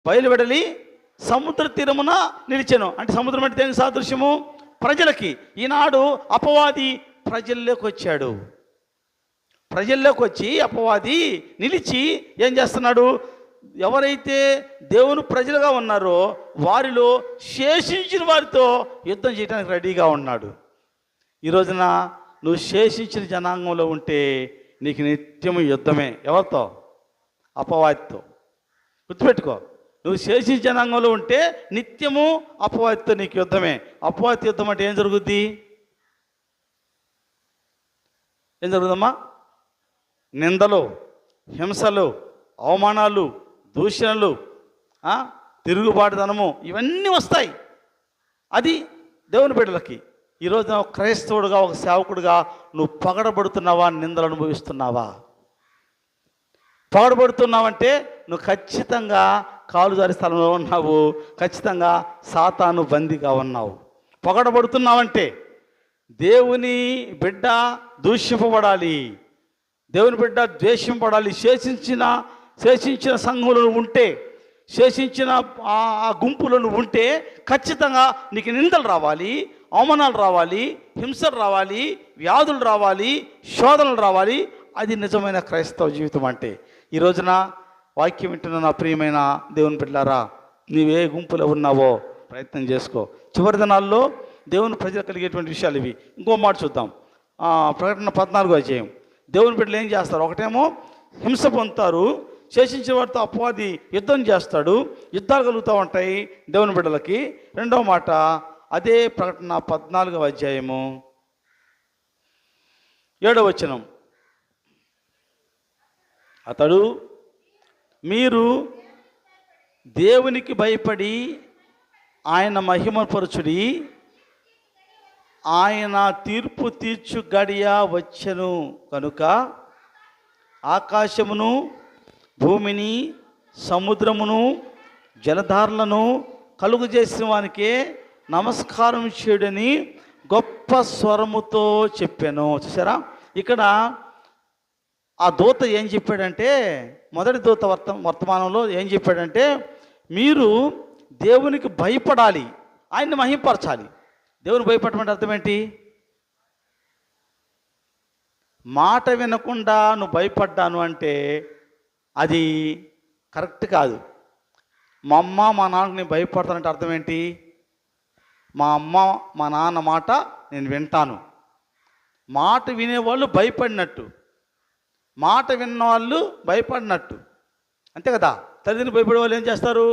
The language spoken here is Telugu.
బయలువెడలి సముద్ర తీరమున నిలిచెను. అంటే సముద్రం అంటే దేనికి సాదృశ్యము? ప్రజలకి. ఈనాడు అపవాది ప్రజల్లోకి వచ్చాడు. ప్రజల్లోకి వచ్చి అపవాది నిలిచి ఏం చేస్తున్నాడు? ఎవరైతే దేవుని ప్రజలుగా ఉన్నారో వారిలో శేషించిన వారితో యుద్ధం చేయడానికి రెడీగా ఉన్నాడు. ఈ రోజున నువ్వు శేషించిన జనాంగంలో ఉంటే నీకు నిత్యము యుద్ధమే. ఎవరితో? అపవాదితో. గుర్తుపెట్టుకో, నువ్వు శేషించిన జనాంగంలో ఉంటే నిత్యము అపవాదితో నీకు యుద్ధమే. అపవాది యుద్ధం అంటే ఏం జరుగుద్ది? ఏం జరుగుదమ్మా? నిందలు, హింసలు, అవమానాలు, దూషణలు, తిరుగుబాటుతనము, ఇవన్నీ వస్తాయి. అది దేవుని బిడ్డలకి. ఈరోజు ఒక క్రైస్తవుడుగా, ఒక సేవకుడుగా నువ్వు పగడబడుతున్నావా? నిందలు అనుభవిస్తున్నావా? పగడబడుతున్నావంటే నువ్వు ఖచ్చితంగా కాలుజారి స్థలంలో ఉన్నావు. ఖచ్చితంగా సాతాను బందీగా ఉన్నావు. పగడబడుతున్నావంటే దేవుని బిడ్డ దూషింపబడాలి, దేవుని బిడ్డ ద్వేషింపబడాలి. శేషించిన సంఘంలో ఉంటే, శేషించిన ఆ గుంపులను ఉంటే ఖచ్చితంగా నీకు నిందలు రావాలి, అవమానాలు రావాలి, హింసలు రావాలి, వ్యాధులు రావాలి, శోధనలు రావాలి. అది నిజమైన క్రైస్తవ జీవితం అంటే. ఈ రోజున వాక్యం వింటున్న నా ప్రియమైన దేవుని బిడ్డలారా, నీవే గుంపులో ఉన్నావో ప్రయత్నం చేసుకో. చివరి దినాల్లో దేవుని ప్రజలు కలిగేటువంటి విషయాలు ఇవి. ఇంకో మాట చూద్దాం. ప్రకటన 14వ అధ్యాయం. దేవుని బిడ్డలు ఏం చేస్తారు? ఒకటేమో హింస పొందుతారు, శేషించిన వారితో అపవాది యుద్ధం చేస్తాడు, యుద్ధాలు కలుగుతూ ఉంటాయి దేవుని బిడ్డలకి. రెండవ మాట అదే ప్రకటన 14వ అధ్యాయము 7వ వచనం. అతడు, మీరు దేవునికి భయపడి ఆయన మహిమపరచుడి, ఆయన తీర్పు తీర్చు గడియ వచ్చెను కనుక ఆకాశమును, భూమిని, సముద్రమును, జలధారలను కలుగు చేసిన వానికే నమస్కారం చేయడని గొప్ప స్వరముతో చెప్పాను. చూసారా, ఇక్కడ ఆ దూత ఏం చెప్పాడంటే, మొదటి దూత వర్తమానంలో ఏం చెప్పాడంటే, మీరు దేవునికి భయపడాలి, ఆయన్ని మహింపరచాలి. దేవుని భయపడమంటే అర్థం ఏంటి? మాట వినకుండా నువ్వు భయపడ్డాను అంటే అది కరెక్ట్ కాదు. మా అమ్మ మా నాన్నకు నేను భయపడతానంటే అర్థం ఏంటి? మా అమ్మ మా నాన్న మాట నేను వింటాను. మాట వినేవాళ్ళు భయపడినట్టు, మాట విన్నవాళ్ళు భయపడినట్టు, అంతే కదా. తల్లిదండ్రులు భయపడే వాళ్ళు ఏం చేస్తారు?